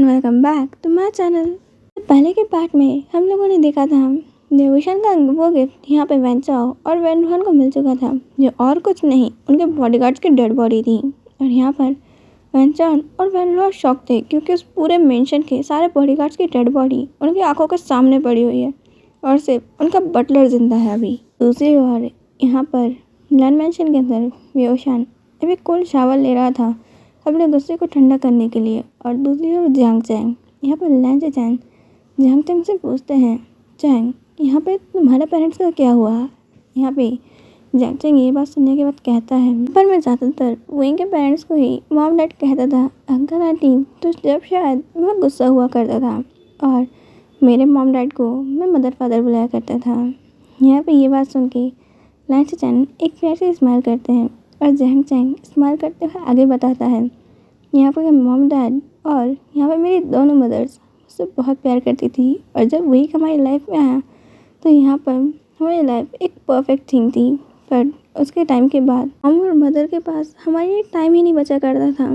And welcome back to my channel. पहले के part में हम लोगों ने देखा था देवोशन का वो गिफ्ट यहाँ पे वेंचाओ और वेनरोहन को मिल चुका था, जो और कुछ नहीं उनके बॉडीगार्ड्स की डेड बॉडी थी। और यहाँ पर वेंचान और वेनरोहन शॉक थे क्योंकि उस पूरे मेंशन के सारे बॉडीगार्ड्स की डेड बॉडी उनकी आंखों के सामने पड़ी हुई है और सिर्फ उनका बटलर जिंदा है अभी। दूसरी ओर यहाँ पर लैंड मेंशन के अंदर देवोशन अभी कोल्ड शावर ले रहा था अपने गुस्से को ठंडा करने के लिए। और दूसरी ओर जियांग चैंग यहाँ पर लैंड चैंग जियांग चैंग से पूछते हैं, चैंग यहाँ पे तुम्हारे पेरेंट्स का क्या हुआ। यहाँ पे जियांग चैंग ये बात सुनने के बाद कहता है, पर मैं ज़्यादातर वहीं के पेरेंट्स को ही मॉम डैड कहता था, अंकल आंटी तो जब शायद मैं गुस्सा हुआ करता था और मेरे मॉम डैड को मैं मदर फादर बुलाया करता था। यहाँ पे ये बात सुन के लैंड चैंग एक प्यार से स्माइल करते हैं और जियांग चैंग स्माइल करते हुए आगे बताता है, यहाँ पर मॉम डैड और यहाँ पर मेरी दोनों मदर्स मुझसे बहुत प्यार करती थी और जब वही हमारी लाइफ में आया तो यहाँ पर हमारी लाइफ एक परफेक्ट थिंग थी। पर उसके टाइम के बाद मॉम और मदर के पास हमारे लिए टाइम ही नहीं बचा करता था।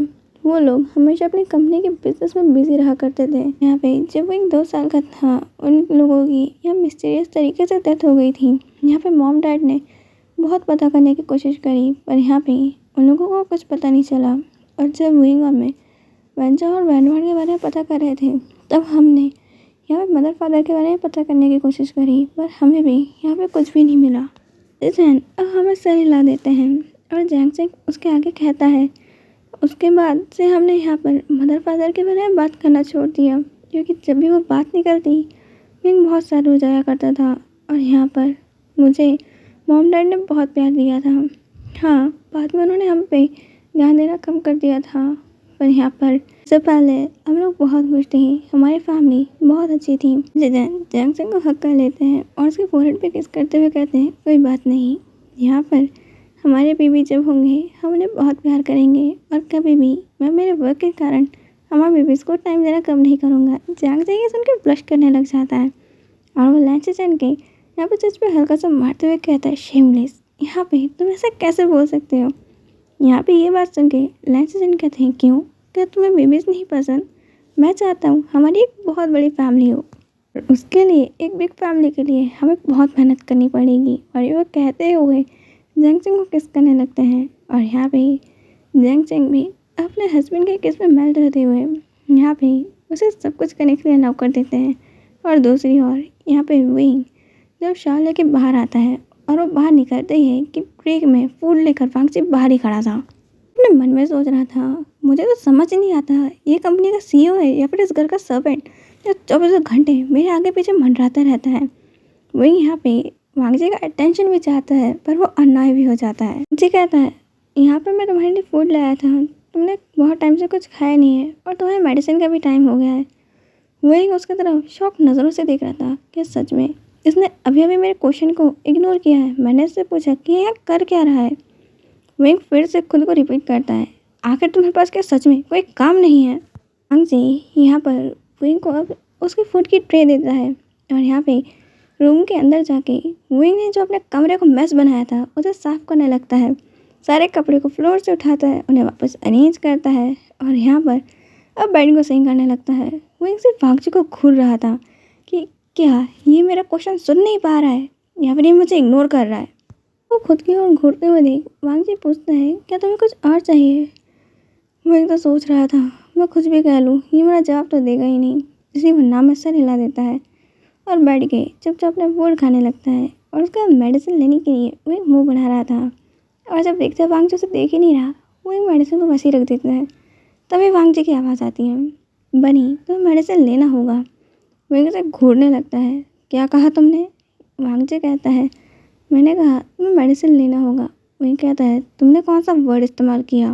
वो लोग हमेशा अपनी कंपनी के बिजनेस में बिजी रहा करते थे। यहाँ पे जब वो 2 साल का था उन लोगों की यहाँ मिस्टीरियस तरीके से डेथ हो गई थी। यहाँ पे मॉम डैड ने बहुत पता करने की कोशिश करी पर यहाँ पे उन लोगों को कुछ पता नहीं चला। और जब विंगॉन में वेंचा और वैनवार्ड के बारे में पता कर रहे थे तब हमने यहाँ पे मदर फादर के बारे में पता करने की कोशिश करी पर हमें भी यहाँ पे कुछ भी नहीं मिला। जैन अब हमें सर हिला देते हैं और जियांग चैंग उसके आगे कहता है, उसके बाद से हमने यहाँ पर मदर फादर के बारे में बात करना छोड़ दिया क्योंकि जब भी वो बात निकलती विंग बहुत सैड हो जाया करता था। और यहाँ पर मुझे मॉम डैड ने बहुत प्यार दिया था। हाँ, बाद में उन्होंने हम पे ध्यान देना कम कर दिया था पर यहाँ पर इससे पहले हम लोग बहुत खुश थे, हमारी फैमिली बहुत अच्छी थी। जियांग चैंग को हक कर लेते हैं और उसके फोरहेड पे किस करते हुए कहते हैं, कोई बात नहीं, यहाँ पर हमारे बेबी जब होंगे हम उन्हें बहुत प्यार करेंगे और कभी भी मैं मेरे वर्क के कारण हमारे बेबीज़ को टाइम देना कम नहीं करूँगा। जियांग चैंग ये सुन के ब्लश करने लग जाता है और वो लैंड चैंग के यहाँ पर चर्च पे हल्का सा मारते हुए कहता है, शेमलेस, यहाँ पे तुम ऐसा कैसे बोल सकते हो। यहाँ पे ये बात सुन के लैंड चैंग कहते हैं, क्यों, क्या तुम्हें बेबीज़ नहीं पसंद। मैं चाहता हूँ हमारी एक बहुत बड़ी फैमिली हो और उसके लिए एक बिग फैमिली के लिए हमें बहुत मेहनत करनी पड़ेगी। और ये वो कहते हुए जियांग चैंग को किस करने लगते हैं और यहाँ पे जियांग चैंग भी अपने हस्बैंड के किस में मेल्ट होते हुए यहाँ पे उसे सब कुछ करने के लिए अलाउ कर देते हैं। और दूसरी ओर यहाँ पे विंग जब शाल लेके बाहर आता है और वो बाहर निकलते ही है कि ट्रे में फूड लेकर वांगची बाहर ही खड़ा था। अपने मन में सोच रहा था, मुझे तो समझ ही नहीं आता ये कंपनी का सीईओ है या फिर इस घर का सर्वेंट जो 24 घंटे मेरे आगे पीछे मंडराता रहता है। वही यहाँ पे वांगजी का अटेंशन भी चाहता है पर वो अननॉय भी हो जाता है। जी कहता है, यहाँ पर मैं तुम्हारे लिए फूड लाया था, तुमने बहुत टाइम से कुछ खाया नहीं है और तुम्हारे मेडिसिन का भी टाइम हो गया है। वही उसकी तरफ शौक नज़रों से देख रहा था कि सच में इसने अभी अभी मेरे क्वेश्चन को इग्नोर किया है। मैंने इससे पूछा कि यहाँ कर क्या रहा है। विंग फिर से खुद को रिपीट करता है, आखिर तुम्हारे पास क्या सच में कोई काम नहीं है। वांगजी यहाँ पर विंग को अब उसके फूड की ट्रे देता है और यहाँ पे रूम के अंदर जाके विंग ने जो अपने कमरे को मैस बनाया था उसे साफ करने लगता है। सारे कपड़े को फ्लोर से उठाता है, उन्हें वापस अरेंज करता है और यहाँ पर अब बेड को सही करने लगता है। विंग सिर्फ वांगजी को घूर रहा था कि क्या ये मेरा क्वेश्चन सुन नहीं पा रहा है या फिर ये मुझे इग्नोर कर रहा है। वो खुद की ओर घूरते हुए देख वांगजी पूछता है, क्या तुम्हें कुछ और चाहिए। मैं तो सोच रहा था मैं कुछ भी कह लूँ ये मेरा जवाब तो देगा ही नहीं, इसलिए वो नाम में सर हिला देता है और बैठ के चुपचाप अपना फूड खाने लगता है। और उसका मेडिसिन लेने के लिए वो एक मुँह बना रहा था और जब देखता है वांगजी उसे देख ही नहीं रहा, वो एक मेडिसिन को वैसे ही रख देता है। तभी वांगजी की आवाज़ आती है, बनी तो मेडिसिन लेना होगा। विंग से घूरने लगता है, क्या कहा तुमने। वांगजी कहता है, मैंने कहा तुम्हें मेडिसिन लेना होगा। विंग कहता है, तुमने कौन सा वर्ड इस्तेमाल किया।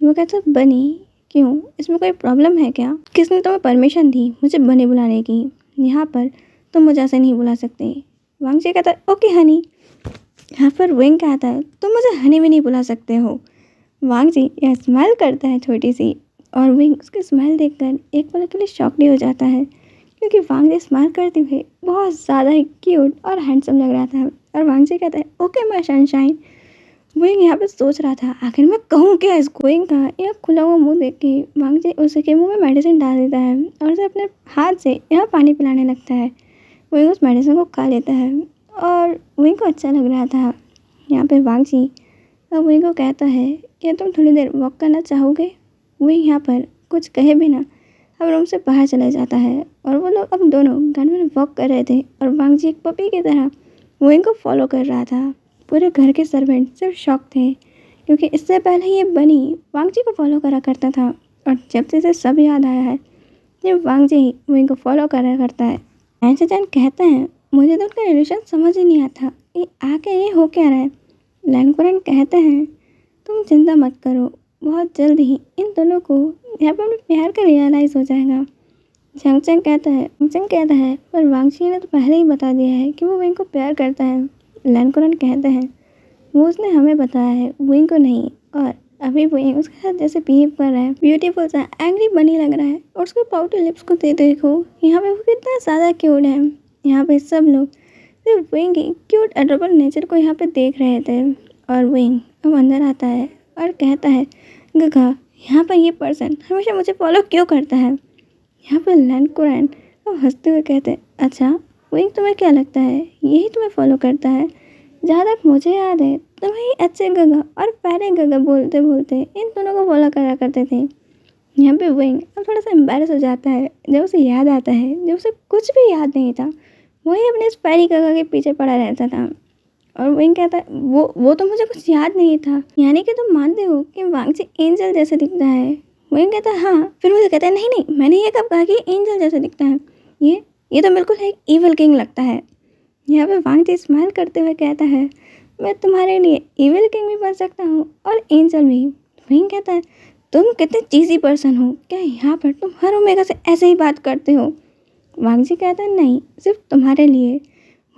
वो कहता है, बनी, क्यों, इसमें कोई प्रॉब्लम है क्या, किसने तुम्हें परमिशन दी मुझे बनी बुलाने की, यहाँ पर तुम मुझे ऐसे नहीं बुला सकते। वांगजी कहता है, ओके हनी। यहाँ पर विंग कहता है, तुम मुझे हनी भी नहीं बुला सकते हो। वांगजी यह स्माइल करता है छोटी सी और विंग उसकी स्माइल देखकर एक पल के लिए शॉक्ड हो जाता है क्योंकि वांगजी स्माइल करते हुए बहुत ज़्यादा ही क्यूट और हैंडसम लग रहा था। और वांगजी कहता है, ओके माय सनशाइन। विंग यहाँ पे सोच रहा था आखिर मैं कहूँ क्या इसको। विंग का यह खुला हुआ मुंह देख के वांगजी उसी के मुंह में मेडिसिन डाल देता है और उसे अपने हाथ से यहाँ पानी पिलाने लगता है। विंग उस मेडिसिन को खा लेता है और विंग को अच्छा लग रहा था। यहाँ पे वांगजी अब विंग को कहता है क्या तुम थोड़ी देर वॉक करना चाहोगे। विंग यहाँ पर कुछ कहे बिना अब रूम से बाहर चला जाता है और वो लोग अब दोनों गार्डन में वॉक कर रहे थे और वांगजी एक पपी की तरह विंग को फॉलो कर रहा था। पूरे घर के सर्वेंट सिर्फ शॉक थे क्योंकि इससे पहले ये बनी वांगजी को फॉलो करा करता था और जब से इसे सब याद आया है जब वांगजी ही विंग को फॉलो करा करता है। ऐंचेचैन कहता है मुझे तो उनका रिलेशन समझ ही नहीं आता ये आके ये हो क्या रहा है। लैनकुरन कहते हैं तुम चिंता मत करो बहुत जल्द ही इन दोनों को यहाँ पर अपने प्यार का रियलाइज़ हो जाएगा। चंगचंग कहता है पर वांगजी ने तो पहले ही बता दिया है कि वो विंग को प्यार करता है। लैनकुरन कहते हैं वो उसने हमें बताया है विंग को नहीं और अभी विंग उसके साथ जैसे बिहेव कर रहा है ब्यूटीफुल सा एंग्री बनी लग रहा है और उसके पाउटी लिप्स को देखो यहाँ पे वो कितना ज़्यादा क्यूट है। यहाँ पे सब लोग सिर्फ विंग की क्यूट अडोरेबल नेचर को यहाँ पे देख रहे थे और विंग अब अंदर आता है और कहता है गगा यहाँ पर ये पर्सन हमेशा मुझे फॉलो क्यों करता है। यहाँ पर लैनकुरन अब हंसते हुए कहते अच्छा विंग तुम्हें क्या लगता है यही तुम्हें फॉलो करता है। जहाँ तक मुझे याद है तुम्हें ही अच्छे गगा और प्यारे गगा बोलते बोलते इन दोनों को फॉलो करा करते थे। यहाँ पे विंग अब थोड़ा सा एम्बैरस हो जाता है जब उसे याद आता है जब उसे कुछ भी याद नहीं था वही अपने इस प्यारी गगा के पीछे पड़ा रहता था। और विंग कहता है वो तो मुझे कुछ याद नहीं था यानी कि तुम मानते हो कि वांगजी एंजल जैसे दिखता है। विंग कहता है हाँ फिर मुझे कहता है नहीं मैंने ये कब कहा कि एंजल जैसे दिखता है ये तो बिल्कुल एक ईविल किंग लगता है। यहाँ पे वांगजी स्माइल करते हुए कहता है मैं तुम्हारे लिए ईविल किंग भी बन सकता हूँ और एंजल भी। विंग कहता है तुम कितने चीज़ी पर्सन हो क्या यहाँ पर तुम हर ओमेगा से ऐसे ही बात करते हो। वांगजी कहता है नहीं सिर्फ तुम्हारे लिए।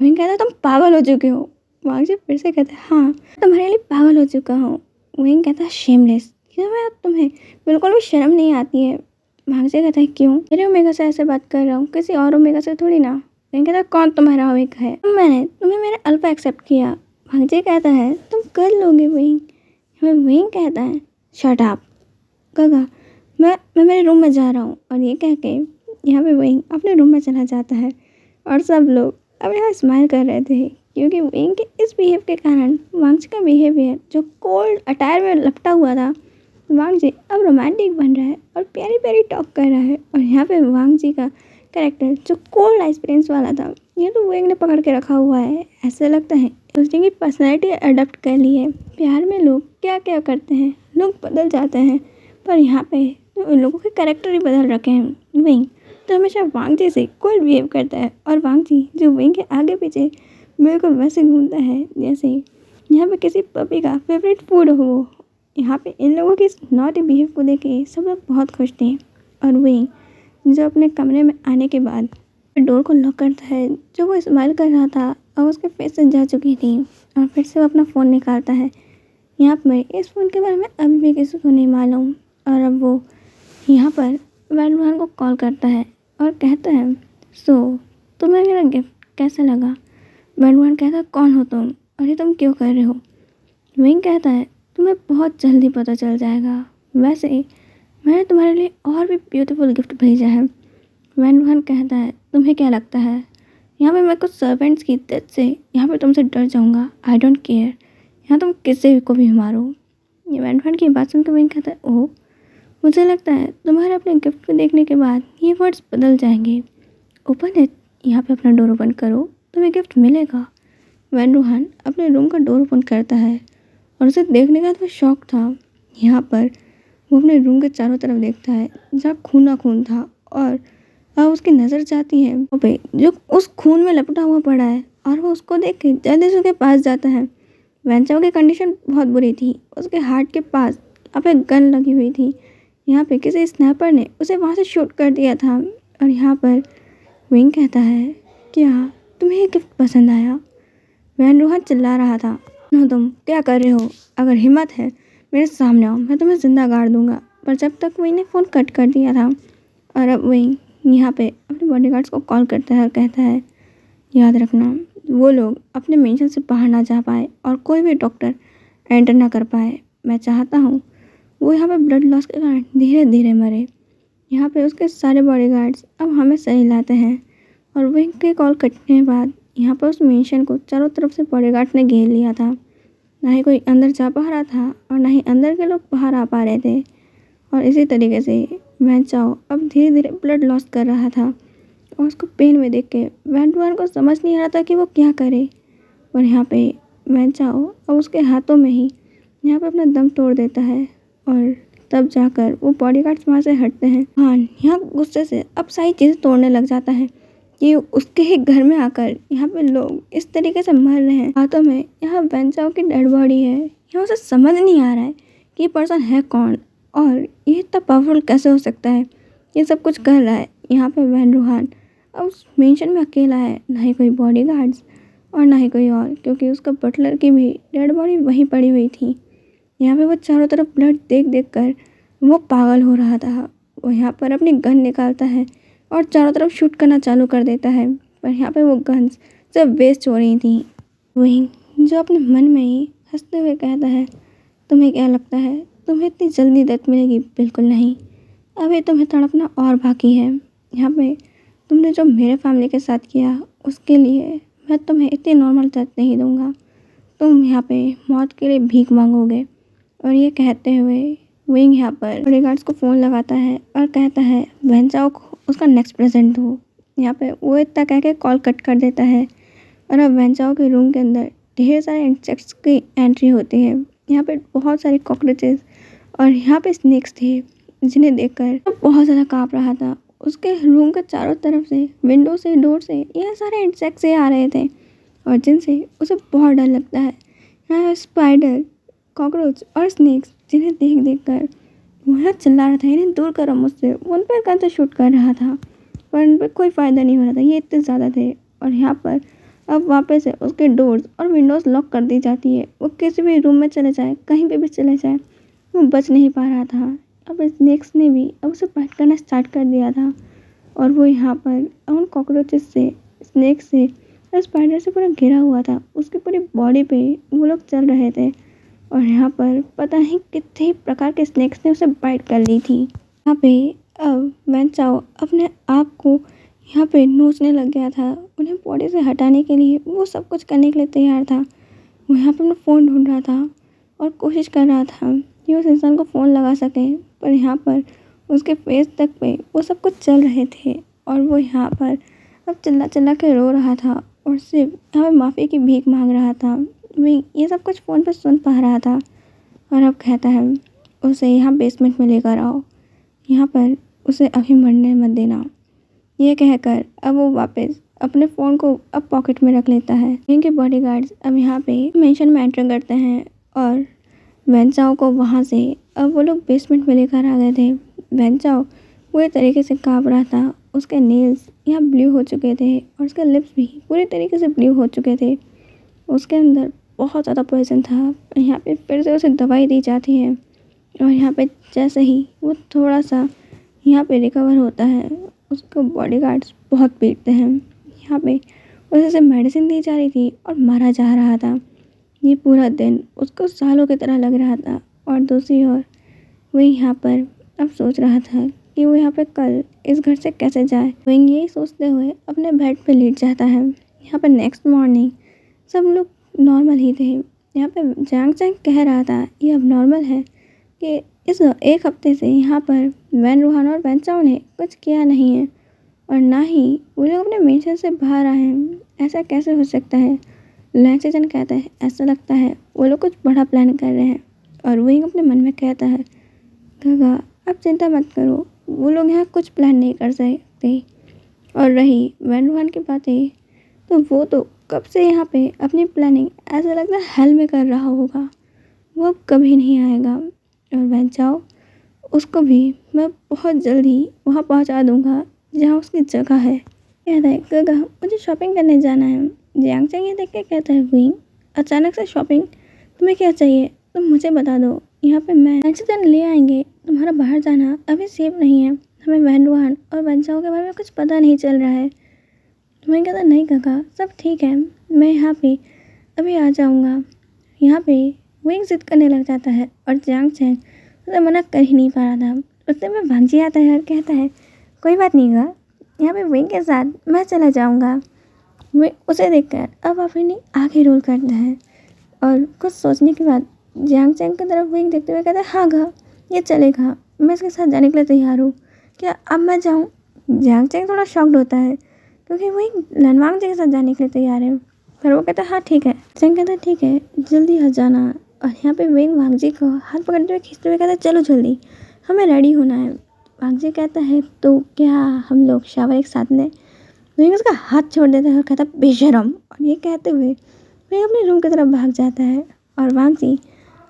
विंग कहता है तुम पागल हो चुके हो। वांगजी फिर से कहता है हाँ तुम्हारे लिए पागल हो चुका हूँ। विंग कहता है शेमलेस क्या मैं तुम्हें बिल्कुल भी शर्म नहीं आती है। वांगजी कहता है क्यों मेरे ओमेगा से ऐसे बात कर रहा हूँ किसी और ओमेगा से थोड़ी ना। विंग कहता है कौन तुम्हारा ओमेगा है मैंने तुम्हें मेरा अल्फा एक्सेप्ट किया। वांगजी कहता है तुम कर लोगे विंग। विंग कहता है शट अप गगा मैं मेरे रूम में जा रहा हूँ और ये कह के यहाँ पे विंग अपने रूम में चला जाता है और सब लोग अब यहाँ स्माइल कर रहे थे क्योंकि विंग के इस बिहेव के कारण वांगजी का बिहेवियर जो कोल्ड अटायर में लपटा हुआ था वांगजी अब रोमांटिक बन रहा है और प्यारी प्यारी टॉक कर रहा है। और यहाँ पे वांगजी का कैरेक्टर जो कोल्ड एक्सपीरियंस वाला था ये तो विंग ने पकड़ के रखा हुआ है। ऐसा लगता है उसने की पर्सनैलिटी अडॉप्ट कर ली है। प्यार में लोग क्या क्या करते हैं लोग बदल जाते हैं पर यहाँ पे तो उन लोगों के कैरेक्टर ही बदल रखे हैं। विंग तो हमेशा वांगजी से कोल्ड बिहेव करता है और वांगजी जो विंग के आगे पीछे बिल्कुल वैसे घूमता है जैसे यहाँ पे किसी पपी का फेवरेट फूड हो। यहाँ पे इन लोगों की नॉटी बिहेव को देख के सब लोग बहुत खुश थे और विंग जो अपने कमरे में आने के बाद डोर को लॉक करता है जो वो इस्तेमाल कर रहा था और उसके फेस से जा चुकी थी और फिर से वो अपना फ़ोन निकालता है। यहाँ पर इस फ़ोन के बारे में अभी भी किसी को नहीं मालूम और अब वो यहाँ पर वैन को कॉल करता है और कहता है सो तुम्हें मेरा गिफ्ट कैसा लगा। वैन कहता है कौन हो तुम और ये तुम क्यों कर रहे हो। विंग कहता है तुम्हें बहुत जल्दी पता चल जाएगा वैसे मैंने तुम्हारे लिए और भी ब्यूटीफुल गिफ्ट भेजा है। वैन कहता है तुम्हें क्या लगता है यहाँ पे मैं कुछ सर्वेंट्स की डेथ से यहाँ पे तुमसे डर जाऊँगा। आई डोंट केयर यहाँ तुम किसी को भी मारो। ये वैन की बात सुनकर विंग कहता है ओह मुझे लगता है तुम्हारे अपने गिफ्ट को देखने के बाद ये वर्ड्स बदल जाएंगे। ओपन इट यहाँ पे अपना डोर ओपन करो तुम्हें गिफ्ट मिलेगा। वैन अपने रूम का डोर ओपन करता है और उसे देखने का तो शौक था। यहाँ पर वो अपने रूम के चारों तरफ देखता है जहाँ खून था और अब उसकी नज़र जाती है वो पे जो उस खून में लपटा हुआ पड़ा है और वो उसको देख के जल्दी से उसके पास जाता है। वैंचाओ की कंडीशन बहुत बुरी थी उसके हार्ट के पास अब एक गन लगी हुई थी। यहाँ पे किसी स्नैपर ने उसे वहाँ से शूट कर दिया था और यहाँ पर विंग कहता है क्या तुम्हें ये गिफ्ट पसंद आया। वैन चिल्ला रहा था तुम क्या कर रहे हो अगर हिम्मत है मेरे सामने आओ मैं तुम्हें जिंदा गाड़ दूंगा। पर जब तक विंग ने फ़ोन कट कर दिया था और अब विंग यहाँ पे अपने बॉडीगार्ड्स को कॉल करता है और कहता है याद रखना वो लोग अपने मेंशन से बाहर ना जा पाए और कोई भी डॉक्टर एंटर ना कर पाए। मैं चाहता हूँ वो यहाँ पे ब्लड लॉस के कारण धीरे धीरे मरे। यहाँ पे उसके सारे बॉडीगार्ड्स अब हमें सही लाते हैं और विंग के कॉल कटने के बाद यहाँ पर उस मेंशन को चारों तरफ से बॉडीगार्ड्स ने घेर लिया था। ना ही कोई अंदर जा पा रहा था और ना ही अंदर के लोग बाहर आ पा रहे थे। और इसी तरीके से वैन चाओ अब धीरे धीरे ब्लड लॉस कर रहा था और उसको पेन में देख के वैन रुआन को समझ नहीं आ रहा था कि वो क्या करे। और यहाँ पे वैन चाओ अब उसके हाथों में ही यहाँ पे अपना दम तोड़ देता है और तब जाकर वो बॉडीगार्ड्स वहाँ से हटते हैं। हाँ, यहाँ गुस्से से अब सारी चीज़ें तोड़ने लग जाता है कि उसके ही घर में आकर यहाँ पे लोग इस तरीके से मर रहे हैं। हाथों में यहाँ वैन चाओ की डेड बॉडी है। यहाँ उसे समझ नहीं आ रहा है कि ये पर्सन है कौन और ये इतना पावरफुल कैसे हो सकता है। ये सब कुछ कर रहा है यहाँ पे वैन रुहान अब उस मेंशन में अकेला है। ना ही कोई बॉडीगार्ड्स और ना ही कोई और, क्योंकि उसका बटलर की भी डेड बॉडी वहीं पड़ी हुई थी। यहाँ पे वो चारों तरफ ब्लड देख देख कर वो पागल हो रहा था। वो यहाँ पर अपनी गन निकालता है और चारों तरफ शूट करना चालू कर देता है, पर यहाँ पे वो गन्स सब वेस्ट हो रही थी। विंग जो अपने मन में ही हंसते हुए कहता है, तुम्हें क्या लगता है तुम्हें इतनी जल्दी डेथ मिलेगी? बिल्कुल नहीं, अभी तुम्हें तड़पना और बाकी है। यहाँ पे तुमने जो मेरे फैमिली के साथ किया उसके लिए मैं तुम्हें इतनी नॉर्मल डेथ नहीं दूंगा। तुम यहाँ पे मौत के लिए भीख मांगोगे। और ये कहते हुए विंग यहाँ पर बॉडीगार्ड्स को फ़ोन लगाता है और कहता है वैन चाओ को उसका नेक्स्ट प्रेजेंट हो। यहाँ पे वो इतना कह के कॉल कट कर देता है और अब वैन चाओ के रूम के अंदर ढेर सारे इंसेक्ट्स की एंट्री होती है। यहाँ पे बहुत सारे कॉकरोचेस और यहाँ पे स्नेक्स थे जिन्हें देखकर वो बहुत ज़्यादा काँप रहा था। उसके रूम के चारों तरफ से विंडो से डोर से यह सारे इंसेक्ट्स से आ रहे थे और जिनसे उसे बहुत डर लगता है। यहाँ स्पाइडर, कॉकरोच और स्नेक्स जिन्हें देख देख कर वह चिल्ला रहा था, इन्हें दूर करो मुझसे। वो उन पर गन से शूट कर रहा था पर उन पर कोई फ़ायदा नहीं हो रहा था, ये इतने ज़्यादा थे। और यहाँ पर अब वापस से उसके डोर्स और विंडोज़ लॉक कर दी जाती है। वो किसी भी रूम में चले जाए, कहीं पे भी चले जाए, वो बच नहीं पा रहा था। अब स्नेक्स ने भी अब उसे बाइट करना स्टार्ट कर दिया था और वो यहाँ पर उन कॉकरोचेस से, स्नेक्स से और स्पाइडर से पूरा घिरा हुआ था। उसकी पूरी बॉडी पे वो लोग चल रहे थे और यहाँ पर पता नहीं कितने प्रकार के स्नेक्स ने उसे बाइट कर ली थी। यहाँ पे अब वैन चाओ अपने आप को यहाँ पे नोचने लग गया था। उन्हें बॉडी से हटाने के लिए वो सब कुछ करने के लिए तैयार था। वो यहाँ पे अपना फ़ोन ढूंढ रहा था और कोशिश कर रहा था कि उस इंसान को फ़ोन लगा सके, पर यहाँ पर उसके फेस तक पे वो सब कुछ चल रहे थे और वो यहाँ पर अब चिल्ला चिल्ला के रो रहा था और सिर्फ यहाँ पे माफ़ी की भीख मांग रहा था। वही ये सब कुछ फ़ोन पे सुन पा रहा था और अब कहता है उसे यहाँ बेसमेंट में लेकर आओ, यहाँ पर उसे अभी मरने मत देना। ये कहकर अब वो वापस अपने फ़ोन को अब पॉकेट में रख लेता है। इनके बॉडीगार्ड्स अब यहाँ पे मेंशन में एंटर करते हैं और वैन चाओ को वहाँ से अब वो लोग बेसमेंट में लेकर आ गए थे। वैन चाओ पूरी तरीके से काँप रहा था। उसके नेल्स यहाँ ब्लू हो चुके थे और उसके लिप्स भी पूरी तरीके से ब्लू हो चुके थे। उसके अंदर बहुत ज़्यादा पॉइजन था। यहाँ पे फिर से उसे दवाई दी जाती है और यहाँ पे जैसे ही वो थोड़ा सा यहाँ पे रिकवर होता है, उसको बॉडीगार्ड्स बहुत पीटते हैं। यहाँ पे उसे मेडिसिन दी जा रही थी और मारा जा रहा था। ये पूरा दिन उसको सालों की तरह लग रहा था और दूसरी ओर वही यहाँ पर अब सोच रहा था कि वो यहाँ पे कल इस घर से कैसे जाए। विंग यही सोचते हुए अपने बेड पे लेट जाता है। यहाँ पर नेक्स्ट मॉर्निंग सब लोग नॉर्मल ही थे। यहाँ पे जैंग चैंग कह रहा था ये अब नॉर्मल है कि इस एक हफ्ते से यहाँ पर वैन रुहान और वैन चाओ ने कुछ किया नहीं है और ना ही वो लोग अपने मेंशन से बाहर आए हैं। ऐसा कैसे हो सकता है? लैंचेजन कहता है ऐसा लगता है वो लोग कुछ बड़ा प्लान कर रहे हैं। और विंग अपने मन में कहता है गगा आप चिंता मत करो, वो लोग यहाँ कुछ प्लान नहीं कर सकते। और रही वैन रुहान की बातें, तो वो तो कब से यहाँ पे अपनी प्लानिंग ऐसा लगता है हेल में कर रहा होगा। वो अब कभी नहीं आएगा और वैन चाओ उसको भी मैं बहुत जल्दी वहाँ पहुँचा दूँगा जहाँ उसकी जगह है। कहता है गगा मुझे शॉपिंग करने जाना है। जियांग चैंग ये देख के कहता है विंग अचानक से शॉपिंग, तुम्हें क्या चाहिए तुम मुझे बता दो, यहाँ पे मैं लैंचेजन ले आएंगे। तुम्हारा बाहर जाना अभी सेफ नहीं है, हमें वैन रुहान और वैन चाओ के बारे में कुछ पता नहीं चल रहा है। मैं कहता नहीं काका सब ठीक है, मैं यहाँ पे अभी आ जाऊँगा। यहाँ पे विंग जिद करने लग जाता है और जांग चैंग उसे मना कर ही नहीं पा रहा था। उतने में वांगजी आता है और कहता है कोई बात नहीं गा, यहाँ पे विंग के साथ मैं चला जाऊँगा। वे उसे देखकर अब अपनी आंखें रोल करता है और कुछ सोचने के बाद जांग चैंग की तरफ विंग देखते हुए कहता है हाँ गा, ये चलेगा, मैं इसके साथ जाने के लिए तैयार हूँ, क्या अब मैं जाऊँ? जांग चैंग थोड़ा शॉक्ड होता है क्योंकि विंग लनवांग जी के साथ जाने के लिए तैयार है। पर वो कहता है हाँ ठीक है। चैंग कहता है ठीक है, जल्दी आ जाना। और यहाँ पे विंग वांगजी को हाथ पकड़ते हुए खींचते हुए कहता है चलो जल्दी, हमें रेडी होना है। वांगजी कहता है तो क्या हम लोग शावर एक साथ लें? विंग उसका हाथ छोड़ देता है और कहता है बेशरम। और ये कहते हुए विंग अपने रूम की तरफ भाग जाता है और वांगजी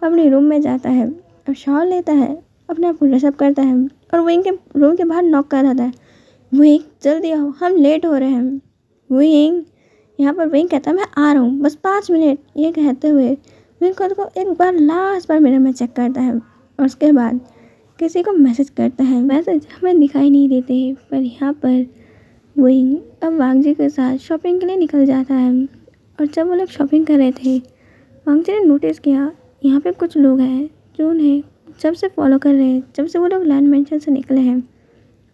अपने रूम में जाता है और शॉवर लेता है, अपने आप को ड्रेसअप करता है और विंग के रूम के बाहर नॉक कर रहा है। विंग जल्दी आओ, हम लेट हो रहे हैं। विंग, यहाँ पर विंग कहता है मैं आ रहा हूँ, बस 5 मिनट। ये कहते हुए विंग खुद को एक बार लास्ट बार मिरर में चेक करता है और उसके बाद किसी को मैसेज करता है। मैसेज हमें दिखाई नहीं देते पर यहाँ पर विंग अब वांगजी के साथ शॉपिंग के लिए निकल जाता है। और जब वो लोग शॉपिंग कर रहे थे, वांगजी ने नोटिस किया यहाँ पे कुछ लोग हैं जो उन्हें जब से फॉलो कर रहे हैं, जब से वो लोग लैंड मेंशन से निकले हैं।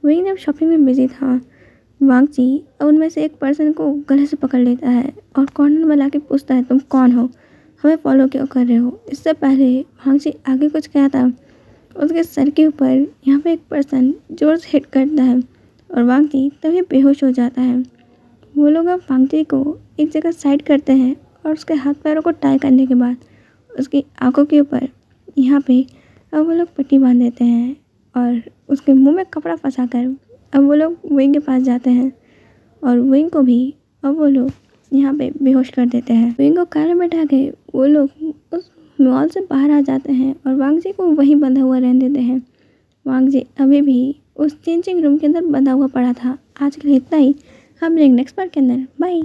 विंग जब शॉपिंग में बिजी था, वांगजी उनमें से एक पर्सन को गले से पकड़ लेता है और कॉर्नर में लाके पूछता है तुम कौन हो, हमें फॉलो क्यों कर रहे हो? इससे पहले वांगजी आगे कुछ कहता, उसके सर के ऊपर यहाँ पे एक पर्सन जोर से हिट करता है और वांगजी तभी बेहोश हो जाता है। वो लोग अब वांगजी को एक जगह साइड करते हैं और उसके हाथ पैरों को टाई करने के बाद उसकी आंखों के ऊपर यहाँ पे अब वो लोग पट्टी बांध देते हैं और उसके मुंह में कपड़ा फंसाकर अब वो लोग विंग के पास जाते हैं और विंग को भी अब वो लोग यहाँ पे बेहोश कर देते हैं। विंग को कार में बैठा के वो लोग उस मॉल से बाहर आ जाते हैं और वांगजी को वहीं बंधा हुआ रहने देते हैं। वांगजी अभी भी उस चेंजिंग रूम के अंदर बंधा हुआ पड़ा था। आज के लिए इतना ही, हम मिलेंगे नेक्स्ट पार्ट के अंदर। बाय।